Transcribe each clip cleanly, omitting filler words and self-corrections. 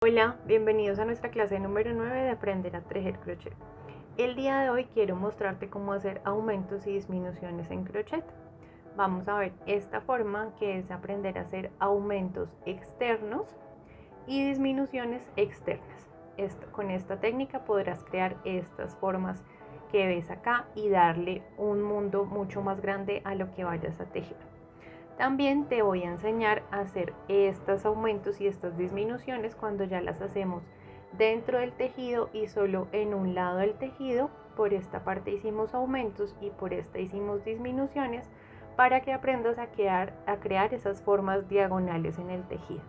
Hola, bienvenidos a nuestra clase número 9 de Aprender a Tejer Crochet. El día de hoy quiero mostrarte cómo hacer aumentos y disminuciones en crochet. Vamos a ver esta forma, que es aprender a hacer aumentos externos y disminuciones externas. Con esta técnica podrás crear estas formas que ves acá y darle un mundo mucho más grande a lo que vayas a tejer. También te voy a enseñar a hacer estos aumentos y estas disminuciones cuando ya las hacemos dentro del tejido y solo en un lado del tejido. Por esta parte hicimos aumentos y por esta hicimos disminuciones, para que aprendas a crear esas formas diagonales en el tejido.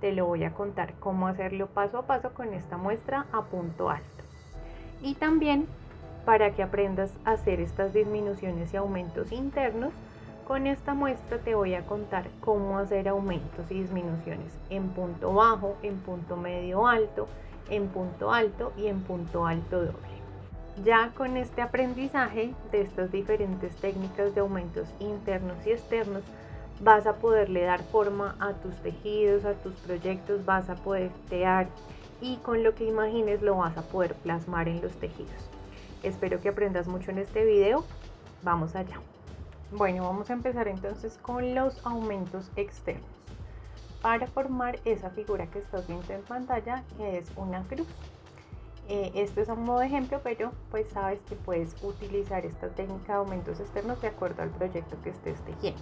Te lo voy a contar cómo hacerlo paso a paso con esta muestra a punto alto. Y también para que aprendas a hacer estas disminuciones y aumentos internos. Con esta muestra te voy a contar cómo hacer aumentos y disminuciones en punto bajo, en punto medio alto, en punto alto y en punto alto doble. Ya con este aprendizaje de estas diferentes técnicas de aumentos internos y externos, vas a poderle dar forma a tus tejidos, a tus proyectos, vas a poder crear y con lo que imagines lo vas a poder plasmar en los tejidos. Espero que aprendas mucho en este video. Vamos allá. Bueno, vamos a empezar entonces con los aumentos externos. Para formar esa figura que estás viendo en pantalla, que es una cruz. Esto es a modo de ejemplo, pero pues sabes que puedes utilizar esta técnica de aumentos externos de acuerdo al proyecto que estés tejiendo.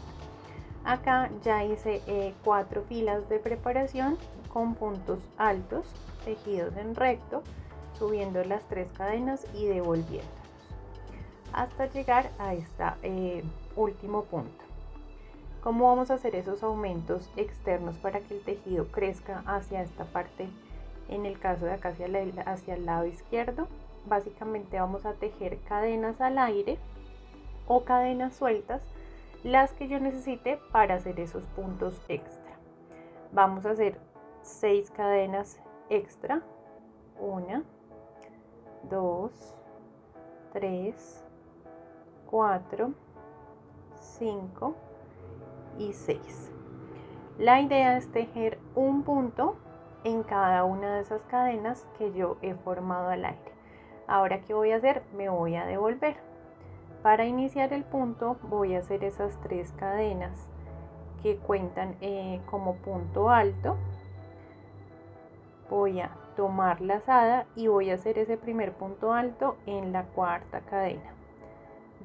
Acá ya hice 4 filas de preparación con puntos altos, tejidos en recto, subiendo las 3 cadenas y devolviendo hasta llegar a este último punto. ¿Cómo vamos a hacer esos aumentos externos para que el tejido crezca hacia esta parte? En el caso de acá hacia el lado izquierdo, básicamente vamos a tejer cadenas al aire o cadenas sueltas, las que yo necesite para hacer esos puntos extra. Vamos a hacer 6 cadenas extra, 1, 2, 3, 4, 5 y 6. La idea es tejer un punto en cada una de esas cadenas que yo he formado al aire. Ahora, ¿qué voy a hacer? Me voy a devolver. Para iniciar el punto voy a hacer esas 3 cadenas que cuentan como punto alto. Voy a tomar lazada y voy a hacer ese primer punto alto en la 4ª cadena,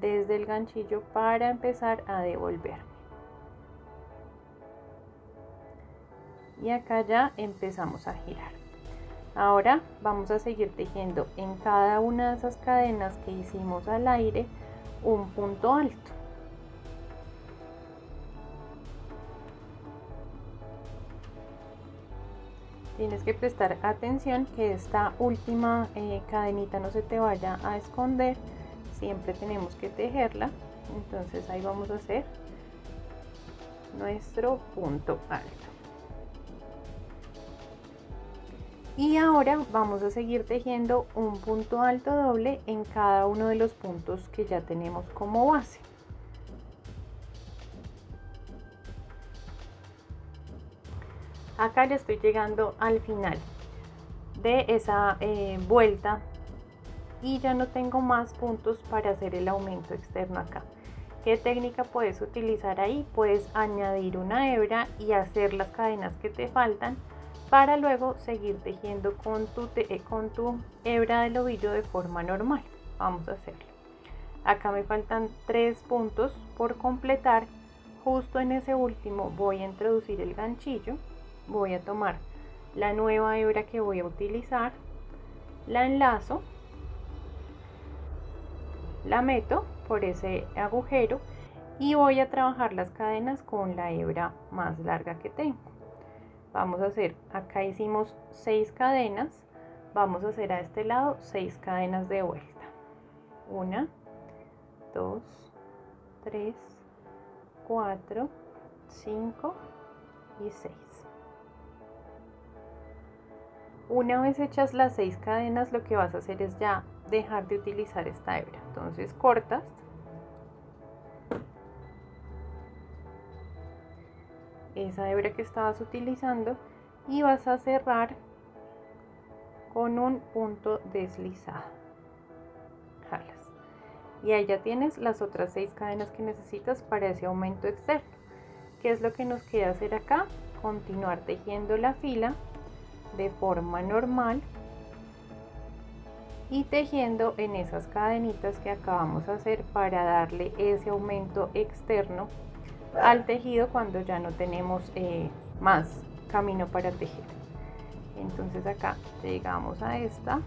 desde el ganchillo, para empezar a devolver. Y acá ya empezamos a girar. Ahora vamos a seguir tejiendo en cada una de esas cadenas que hicimos al aire un punto alto. Tienes que prestar atención que esta última cadenita no se te vaya a esconder. Siempre tenemos que tejerla. Entonces ahí vamos a hacer nuestro punto alto. Y ahora vamos a seguir tejiendo un punto alto doble en cada uno de los puntos que ya tenemos como base. Acá ya estoy llegando al final de esa vuelta y ya no tengo más puntos para hacer el aumento externo acá. ¿Qué técnica puedes utilizar ahí? Puedes añadir una hebra y hacer las cadenas que te faltan, para luego seguir tejiendo con tu hebra del ovillo de forma normal. Vamos a hacerlo. Acá me faltan 3 puntos por completar. Justo en ese último voy a introducir el ganchillo, voy a tomar la nueva hebra que voy a utilizar, la enlazo, la meto por ese agujero y voy a trabajar las cadenas con la hebra más larga que tengo. Vamos a hacer, acá hicimos 6 cadenas, vamos a hacer a este lado 6 cadenas de vuelta. 1, 2, 3, 4, 5 y 6. Una vez hechas las 6 cadenas, lo que vas a hacer es ya dejar de utilizar esta hebra. Entonces cortas esa hebra que estabas utilizando y vas a cerrar con un punto deslizado. Jalas. Y ahí ya tienes las otras 6 cadenas que necesitas para ese aumento externo. ¿Qué es lo que nos queda hacer acá? Continuar tejiendo la fila de forma normal y tejiendo en esas cadenitas que acabamos de hacer para darle ese aumento externo al tejido cuando ya no tenemos más camino para tejer. Entonces acá llegamos a esta,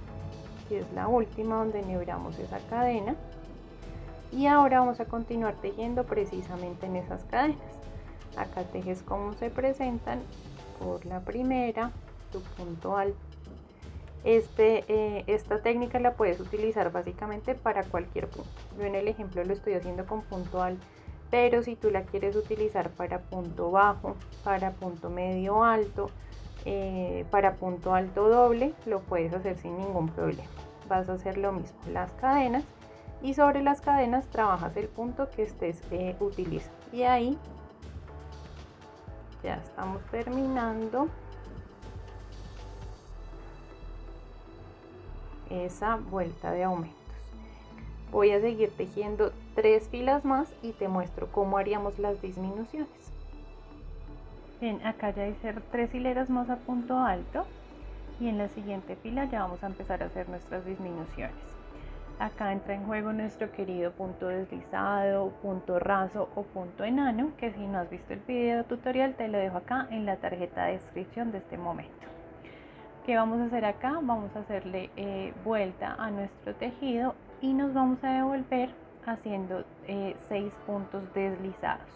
que es la última, donde enhebramos esa cadena, y ahora vamos a continuar tejiendo precisamente en esas cadenas. Acá tejes como se presentan por la primera, tu punto alto. Esta técnica la puedes utilizar básicamente para cualquier punto. Yo en el ejemplo lo estoy haciendo con punto alto, pero si tú la quieres utilizar para punto bajo, para punto medio alto, para punto alto doble, lo puedes hacer sin ningún problema. Vas a hacer lo mismo, las cadenas, y sobre las cadenas trabajas el punto que estés utilizando. Y ahí ya estamos terminando esa vuelta de aumentos. Voy a seguir tejiendo 3 filas más y te muestro cómo haríamos las disminuciones. Bien, acá ya hice 3 hileras más a punto alto y en la siguiente fila ya vamos a empezar a hacer nuestras disminuciones. Acá entra en juego nuestro querido punto deslizado, punto raso o punto enano, que si no has visto el video tutorial te lo dejo acá en la tarjeta de descripción de este momento. ¿Qué vamos a hacer acá? Vamos a hacerle vuelta a nuestro tejido y nos vamos a devolver haciendo 6 puntos deslizados.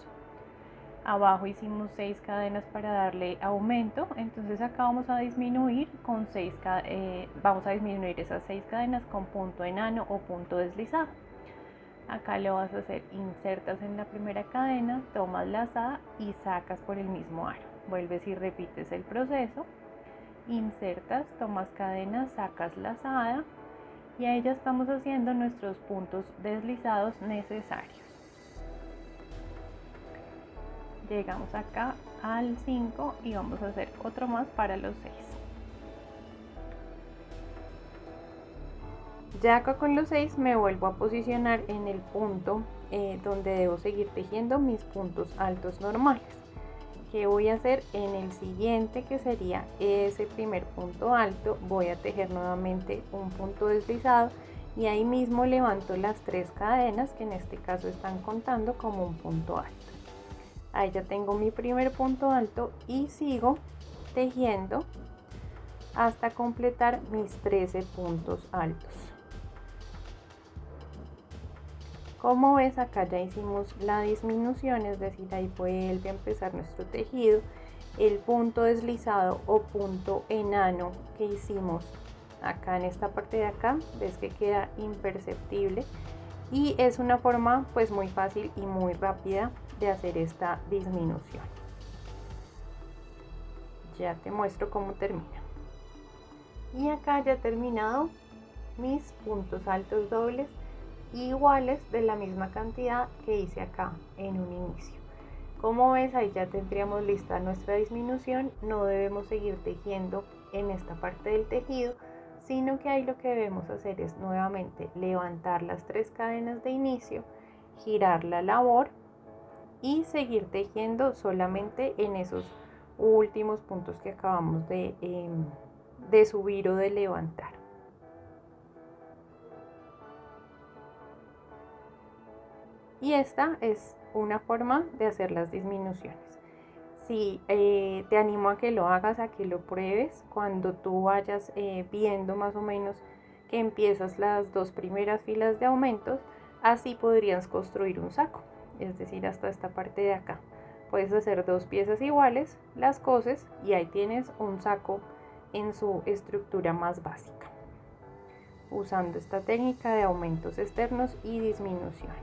Abajo hicimos 6 cadenas para darle aumento, entonces acá vamos a disminuir con vamos a disminuir esas 6 cadenas con punto enano o punto deslizado. Acá lo vas a hacer, insertas en la primera cadena, tomas lazada y sacas por el mismo aro. Vuelves y repites el proceso. Insertas, tomas cadena, sacas lazada y ahí ya estamos haciendo nuestros puntos deslizados necesarios. Llegamos acá al 5 y vamos a hacer otro más para los 6. Ya acá con los 6 me vuelvo a posicionar en el punto donde debo seguir tejiendo mis puntos altos normales. ¿Qué voy a hacer? En el siguiente, que sería ese primer punto alto, voy a tejer nuevamente un punto deslizado y ahí mismo levanto las 3 cadenas que en este caso están contando como un punto alto. Ahí ya tengo mi primer punto alto y sigo tejiendo hasta completar mis 13 puntos altos. Como ves, acá ya hicimos la disminución, es decir, ahí vuelve a empezar nuestro tejido. El punto deslizado o punto enano que hicimos acá en esta parte de acá, ves que queda imperceptible y es una forma pues muy fácil y muy rápida de hacer esta disminución. Ya te muestro cómo termina. Y acá ya he terminado mis puntos altos dobles iguales de la misma cantidad que hice acá en un inicio. Como ves, ahí ya tendríamos lista nuestra disminución. No debemos seguir tejiendo en esta parte del tejido, sino que ahí lo que debemos hacer es nuevamente levantar las 3 cadenas de inicio, girar la labor y seguir tejiendo solamente en esos últimos puntos que acabamos de subir o de levantar. Y esta es una forma de hacer las disminuciones. Sí, te animo a que lo hagas, a que lo pruebes cuando tú vayas viendo más o menos que empiezas las 2 primeras filas de aumentos. Así podrías construir un saco, es decir, hasta esta parte de acá. Puedes hacer 2 piezas iguales, las coses y ahí tienes un saco en su estructura más básica, usando esta técnica de aumentos externos y disminuciones.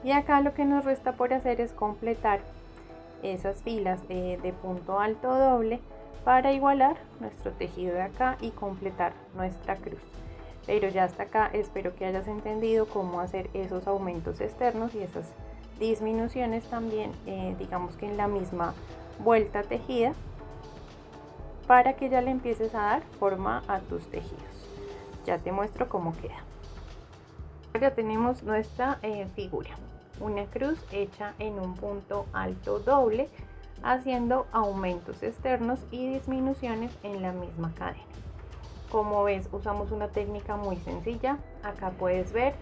Y acá lo que nos resta por hacer es completar esas filas de punto alto doble para igualar nuestro tejido de acá y completar nuestra cruz. Pero ya hasta acá espero que hayas entendido cómo hacer esos aumentos externos y esas disminuciones también, digamos que en la misma vuelta tejida, para que ya le empieces a dar forma a tus tejidos. Ya te muestro cómo queda. Ya tenemos nuestra figura, una cruz hecha en un punto alto doble, haciendo aumentos externos y disminuciones en la misma cadena. Como ves, usamos una técnica muy sencilla. Acá puedes ver,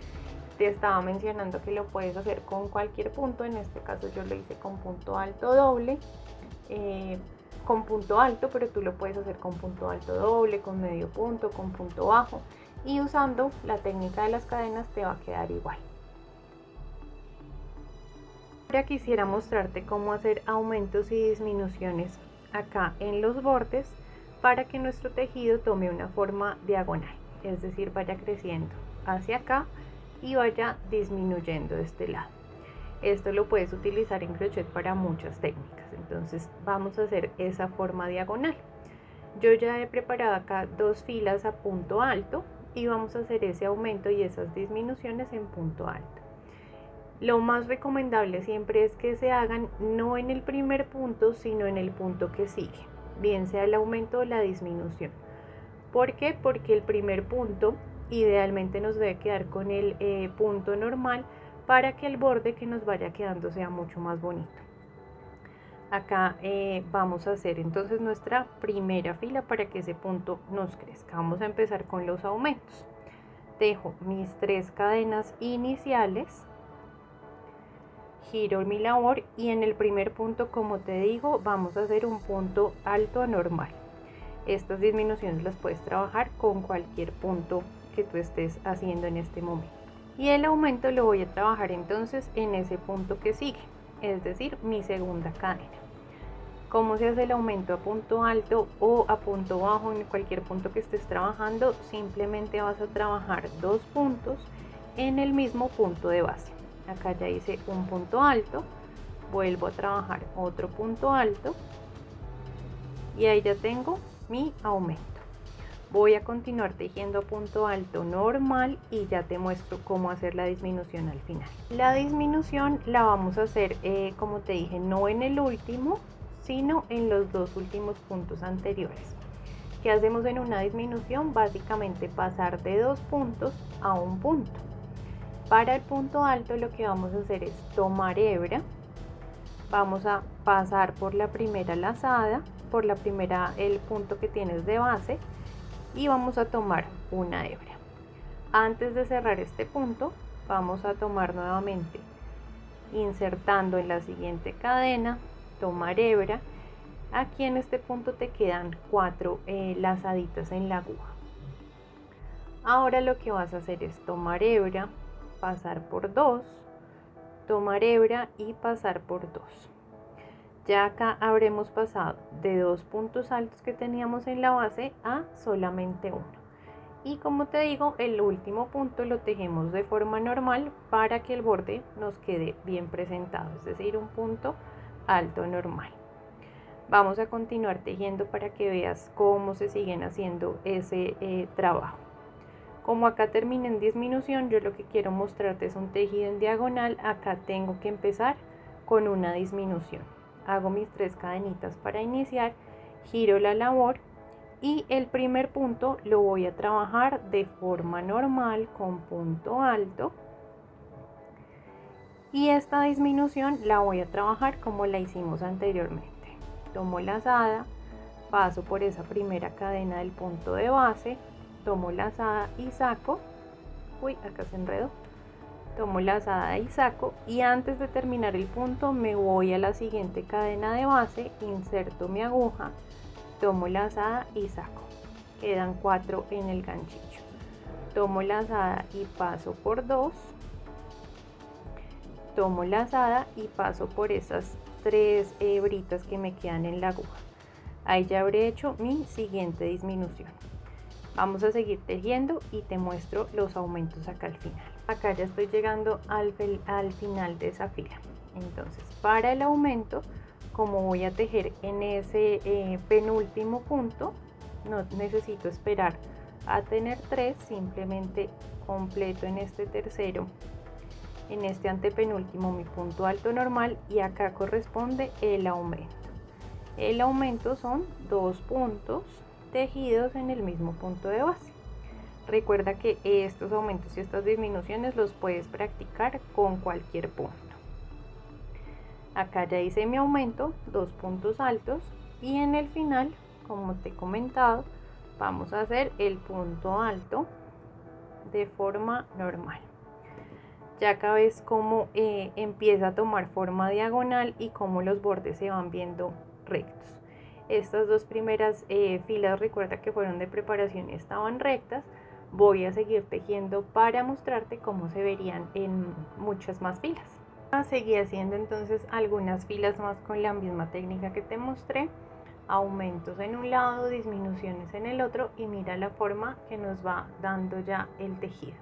te estaba mencionando que lo puedes hacer con cualquier punto. En este caso yo lo hice con punto alto doble, con punto alto, pero tú lo puedes hacer con punto alto doble, con medio punto, con punto bajo, y usando la técnica de las cadenas te va a quedar igual. Ahora quisiera mostrarte cómo hacer aumentos y disminuciones acá en los bordes para que nuestro tejido tome una forma diagonal, es decir, vaya creciendo hacia acá y vaya disminuyendo de este lado. Esto lo puedes utilizar en crochet para muchas técnicas. Entonces vamos a hacer esa forma diagonal. Yo ya he preparado acá 2 filas a punto alto y vamos a hacer ese aumento y esas disminuciones en punto alto. Lo más recomendable siempre es que se hagan no en el primer punto, sino en el punto que sigue, bien sea el aumento o la disminución. ¿Por qué? Porque el primer punto idealmente nos debe quedar con el punto normal para que el borde que nos vaya quedando sea mucho más bonito. Acá vamos a hacer entonces nuestra primera fila para que ese punto nos crezca. Vamos a empezar con los aumentos. Dejo mis 3 cadenas iniciales, giro mi labor y en el primer punto, como te digo, vamos a hacer un punto alto normal. Estas disminuciones las puedes trabajar con cualquier punto que tú estés haciendo en este momento. Y el aumento lo voy a trabajar entonces en ese punto que sigue, es decir, mi segunda cadena. ¿Cómo se hace el aumento a punto alto o a punto bajo en cualquier punto que estés trabajando? Simplemente vas a trabajar 2 puntos en el mismo punto de base. Acá ya hice un punto alto, vuelvo a trabajar otro punto alto y ahí ya tengo mi aumento. Voy a continuar tejiendo a punto alto normal y ya te muestro cómo hacer la disminución al final. La disminución la vamos a hacer, como te dije, no en el último, sino en los 2 últimos puntos anteriores. ¿Qué hacemos en una disminución? Básicamente pasar de 2 puntos a un punto. Para el punto alto lo que vamos a hacer es tomar hebra, vamos a pasar por la primera lazada, por la primera, el punto que tienes de base, y vamos a tomar una hebra. Antes de cerrar este punto vamos a tomar nuevamente, insertando en la siguiente cadena, tomar hebra. Aquí en este punto te quedan 4 lazaditas en la aguja. Ahora lo que vas a hacer es tomar hebra, pasar por 2, tomar hebra y pasar por 2. Ya acá habremos pasado de 2 puntos altos que teníamos en la base a solamente 1. Y como te digo, el último punto lo tejemos de forma normal para que el borde nos quede bien presentado, es decir, un punto alto normal. Vamos a continuar tejiendo para que veas cómo se siguen haciendo ese trabajo. Como acá terminé en disminución, yo lo que quiero mostrarte es un tejido en diagonal. Acá tengo que empezar con una disminución. Hago mis 3 cadenitas para iniciar, giro la labor y el primer punto lo voy a trabajar de forma normal con punto alto. Y esta disminución la voy a trabajar como la hicimos anteriormente. Tomo lazada, paso por esa primera cadena del punto de base, tomo lazada y saco, acá se enredó, tomo lazada y saco, y antes de terminar el punto me voy a la siguiente cadena de base, inserto mi aguja, tomo lazada y saco, quedan 4 en el ganchillo, tomo lazada y paso por 2, tomo lazada y paso por esas 3 hebritas que me quedan en la aguja. Ahí ya habré hecho mi siguiente disminución. Vamos a seguir tejiendo y te muestro los aumentos acá al final. Acá ya estoy llegando al final de esa fila. Entonces, para el aumento, como voy a tejer en ese penúltimo punto, no necesito esperar a tener 3, simplemente completo en este tercero, en este antepenúltimo, mi punto alto normal, y acá corresponde el aumento. El aumento son 2 puntos tejidos en el mismo punto de base. Recuerda que estos aumentos y estas disminuciones los puedes practicar con cualquier punto. Acá ya hice mi aumento, 2 puntos altos, y en el final, como te he comentado, vamos a hacer el punto alto de forma normal. Ya acá ves cómo empieza a tomar forma diagonal y cómo los bordes se van viendo rectos. Estas dos primeras filas, recuerda que fueron de preparación y estaban rectas. Voy a seguir tejiendo para mostrarte cómo se verían en muchas más filas. Seguí haciendo entonces algunas filas más con la misma técnica que te mostré. Aumentos en un lado, disminuciones en el otro, y mira la forma que nos va dando ya el tejido.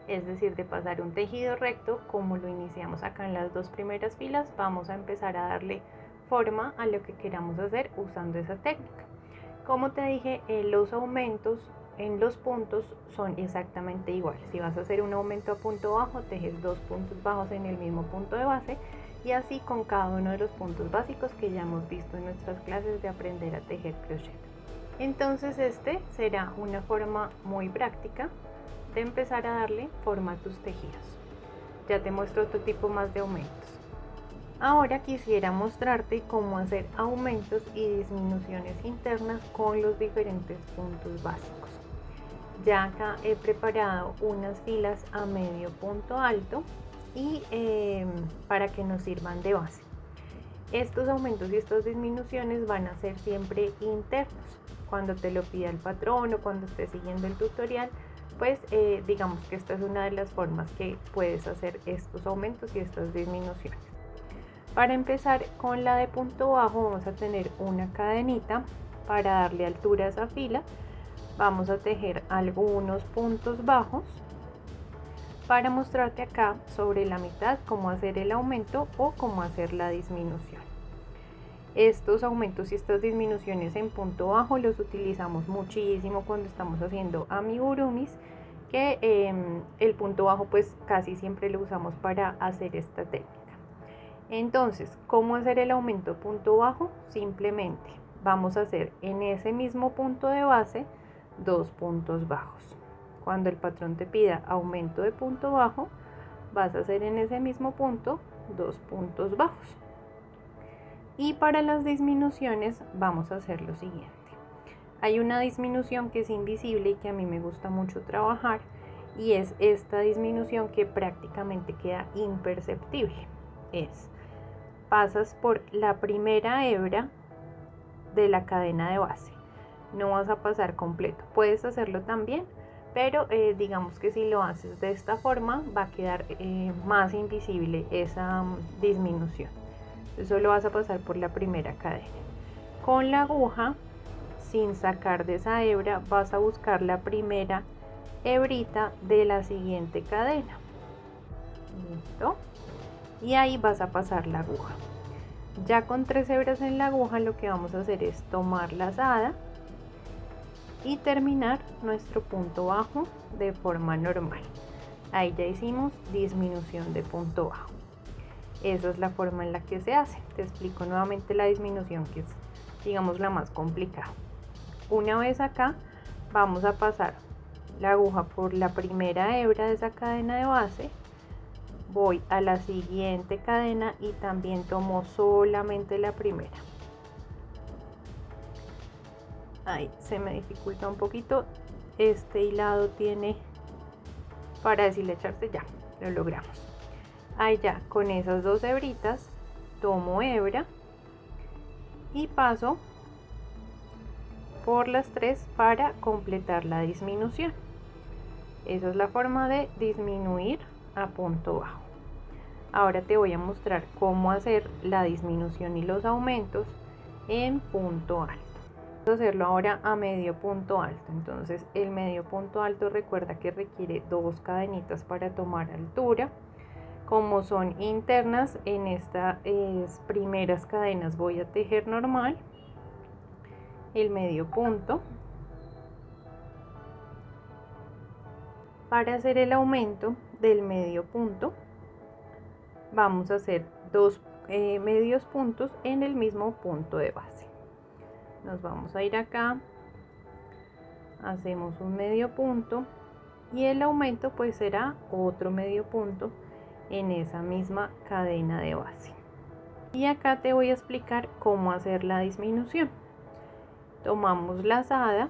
Es decir, de pasar un tejido recto como lo iniciamos acá en las dos primeras filas, vamos a empezar a darle forma a lo que queramos hacer usando esa técnica. Como te dije, los aumentos en los puntos son exactamente iguales. Si vas a hacer un aumento a punto bajo, tejes 2 puntos bajos en el mismo punto de base, y así con cada uno de los puntos básicos que ya hemos visto en nuestras clases de aprender a tejer crochet. Entonces este será una forma muy práctica de empezar a darle forma a tus tejidos. Ya te muestro otro tipo más de aumentos. Ahora quisiera mostrarte cómo hacer aumentos y disminuciones internas con los diferentes puntos básicos. Ya acá he preparado unas filas a medio punto alto y para que nos sirvan de base. Estos aumentos y estas disminuciones van a ser siempre internos. Cuando te lo pida el patrón o cuando estés siguiendo el tutorial, pues digamos que esta es una de las formas que puedes hacer estos aumentos y estas disminuciones. Para empezar con la de punto bajo, vamos a tener una cadenita. Para darle altura a esa fila, vamos a tejer algunos puntos bajos para mostrarte acá sobre la mitad cómo hacer el aumento o cómo hacer la disminución. Estos aumentos y estas disminuciones en punto bajo los utilizamos muchísimo cuando estamos haciendo amigurumis, que el punto bajo pues casi siempre lo usamos para hacer esta técnica. Entonces, ¿cómo hacer el aumento punto bajo? Simplemente vamos a hacer en ese mismo punto de base 2 puntos bajos. Cuando el patrón te pida aumento de punto bajo, vas a hacer en ese mismo punto 2 puntos bajos. Y para las disminuciones vamos a hacer lo siguiente. Hay una disminución que es invisible y que a mí me gusta mucho trabajar, y es esta disminución que prácticamente queda imperceptible. Pasas por la primera hebra de la cadena de base, no vas a pasar completo. Puedes hacerlo también, pero digamos que si lo haces de esta forma va a quedar más invisible esa disminución. Entonces solo vas a pasar por la primera cadena. Con la aguja, sin sacar de esa hebra, vas a buscar la primera hebrita de la siguiente cadena. ¿Listo? Y ahí vas a pasar la aguja. Ya con 3 hebras en la aguja, lo que vamos a hacer es tomar la lazada y terminar nuestro punto bajo de forma normal. Ahí ya hicimos disminución de punto bajo. Esa es la forma en la que se hace. Te explico nuevamente la disminución, que es, digamos, la más complicada. Una vez acá, vamos a pasar la aguja por la primera hebra de esa cadena de base, voy a la siguiente cadena y también tomo solamente la primera. Ahí se me dificulta un poquito, este hilado tiene para deshilacharse. Ya lo logramos. Ahí ya con esas 2 hebritas tomo hebra y paso por las 3 para completar la disminución. Esa es la forma de disminuir a punto bajo. Ahora te voy a mostrar cómo hacer la disminución y los aumentos en punto alto. Vamos a hacerlo ahora a medio punto alto. Entonces el medio punto alto, recuerda que requiere 2 cadenitas para tomar altura. Como son internas, en estas primeras cadenas voy a tejer normal el medio punto. Para hacer el aumento del medio punto, vamos a hacer 2 medios puntos en el mismo punto de base. nos vamos a ir acá, hacemos un medio punto y el aumento pues será otro medio punto en esa misma cadena de base. Y acá te voy a explicar cómo hacer la disminución. Tomamos lazada,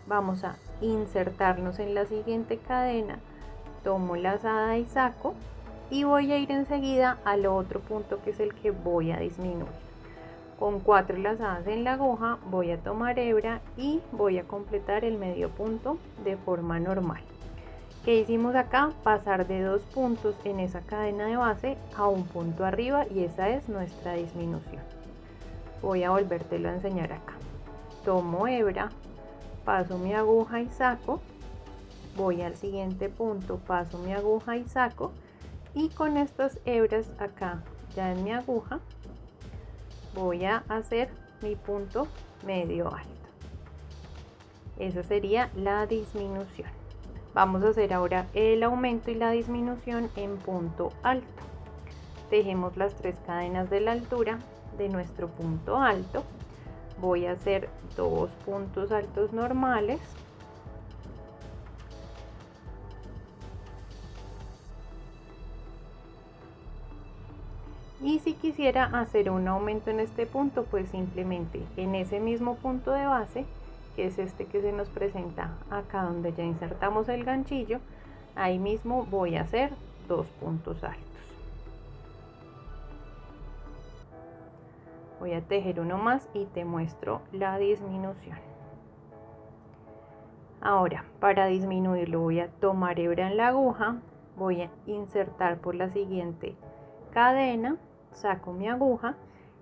vamos a insertarnos en la siguiente cadena, tomo lazada y saco y voy a ir enseguida al otro punto que es el que voy a disminuir. Con 4 lazadas en la aguja voy a tomar hebra y voy a completar el medio punto de forma normal. ¿Qué hicimos acá? Pasar de 2 puntos en esa cadena de base a un punto arriba y esa es nuestra disminución. Voy a volvértelo a enseñar acá. Tomo hebra, paso mi aguja y saco, voy al siguiente punto, paso mi aguja y saco y con estas hebras acá ya en mi aguja voy a hacer mi punto medio alto. Esa sería la disminución. Vamos a hacer ahora el aumento y la disminución en punto alto. Tejemos las 3 cadenas de la altura de nuestro punto alto. Voy a hacer 2 puntos altos normales. Y si quisiera hacer un aumento en este punto, pues simplemente en ese mismo punto de base, que es este que se nos presenta acá donde ya insertamos el ganchillo, ahí mismo voy a hacer 2 puntos altos. Voy a tejer uno más y te muestro la disminución. Ahora, para disminuirlo voy a tomar hebra en la aguja, voy a insertar por la siguiente cadena, saco mi aguja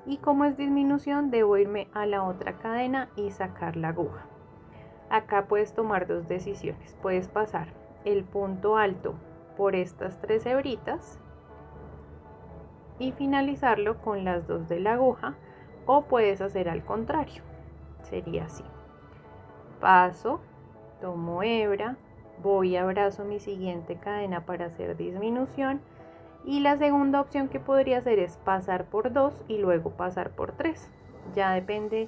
y como es disminución debo irme a la otra cadena y sacar la aguja. Acá puedes tomar 2 decisiones, puedes pasar el punto alto por estas 3 hebritas y finalizarlo con las 2 de la aguja, o puedes hacer al contrario, sería así: paso, tomo hebra, voy, abrazo mi siguiente cadena para hacer disminución. Y la segunda opción que podría hacer es pasar por 2 y luego pasar por 3. Ya depende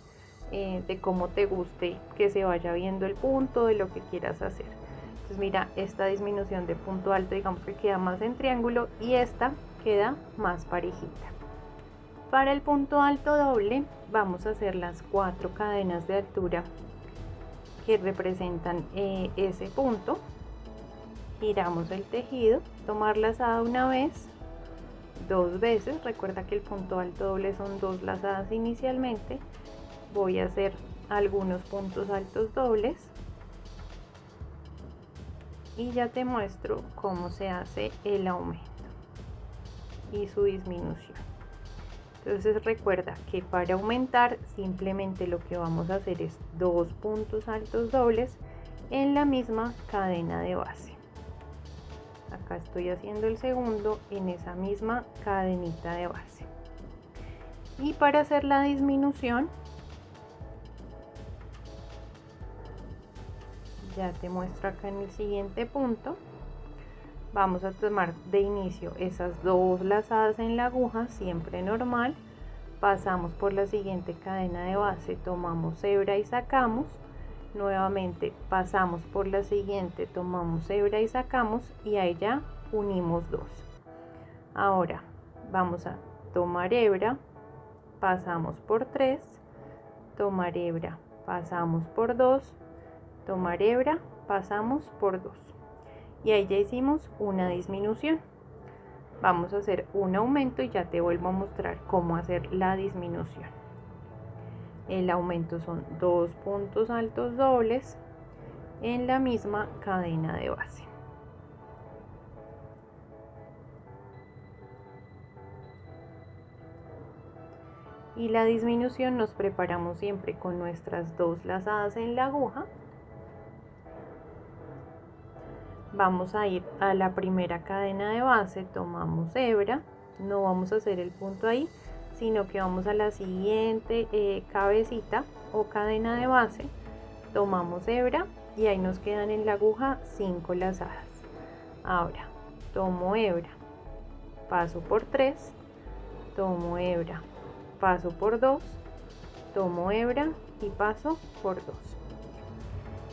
de cómo te guste que se vaya viendo el punto, de lo que quieras hacer. Entonces mira, esta disminución de punto alto digamos que queda más en triángulo y esta queda más parejita. Para el punto alto doble vamos a hacer las 4 cadenas de altura que representan ese punto. Giramos el tejido, tomar lazada una vez, 2 veces, recuerda que el punto alto doble son 2 lazadas inicialmente. Voy a hacer algunos puntos altos dobles y ya te muestro cómo se hace el aumento y su disminución. Entonces recuerda que para aumentar simplemente lo que vamos a hacer es 2 puntos altos dobles en la misma cadena de base. Acá estoy haciendo el segundo en esa misma cadenita de base. Y para hacer la disminución, ya te muestro acá en el siguiente punto, vamos a tomar de inicio esas 2 lazadas en la aguja, siempre normal, pasamos por la siguiente cadena de base, tomamos hebra y sacamos. Nuevamente pasamos por la siguiente, tomamos hebra y sacamos y ahí ya unimos 2. Ahora vamos a tomar hebra, pasamos por 3, tomar hebra, pasamos por 2, tomar hebra, pasamos por 2 y ahí ya hicimos una disminución. Vamos a hacer un aumento y ya te vuelvo a mostrar cómo hacer la disminución. El aumento son 2 puntos altos dobles en la misma cadena de base. Y la disminución nos preparamos siempre con nuestras 2 lazadas en la aguja. Vamos a ir a la primera cadena de base, tomamos hebra, no vamos a hacer el punto ahí, sino que vamos a la siguiente cabecita o cadena de base, tomamos hebra y ahí nos quedan en la aguja 5 lazadas. Ahora tomo hebra, paso por 3, tomo hebra, paso por 2, tomo hebra y paso por 2.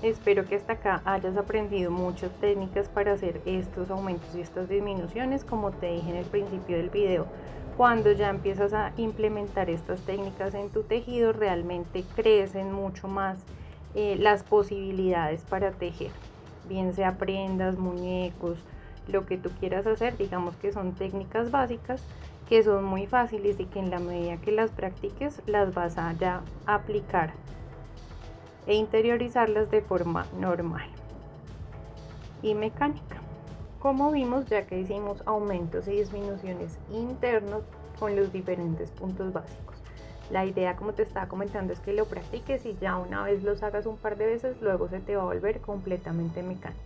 Espero que hasta acá hayas aprendido muchas técnicas para hacer estos aumentos y estas disminuciones. Como te dije en el principio del video, cuando ya empiezas a implementar estas técnicas en tu tejido, realmente crecen mucho más las posibilidades para tejer, bien sea prendas, muñecos, lo que tú quieras hacer. Digamos que son técnicas básicas que son muy fáciles y que en la medida que las practiques las vas a ya aplicar e interiorizarlas de forma normal y mecánica. Como vimos, ya que hicimos aumentos y disminuciones internos con los diferentes puntos básicos, la idea, como te estaba comentando, es que lo practiques y ya una vez los hagas un par de veces, luego se te va a volver completamente mecánico.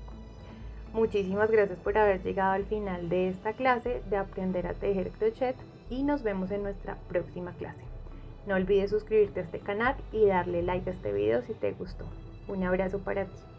Muchísimas gracias por haber llegado al final de esta clase de aprender a tejer crochet y nos vemos en nuestra próxima clase. No olvides suscribirte a este canal y darle like a este video si te gustó. Un abrazo para ti.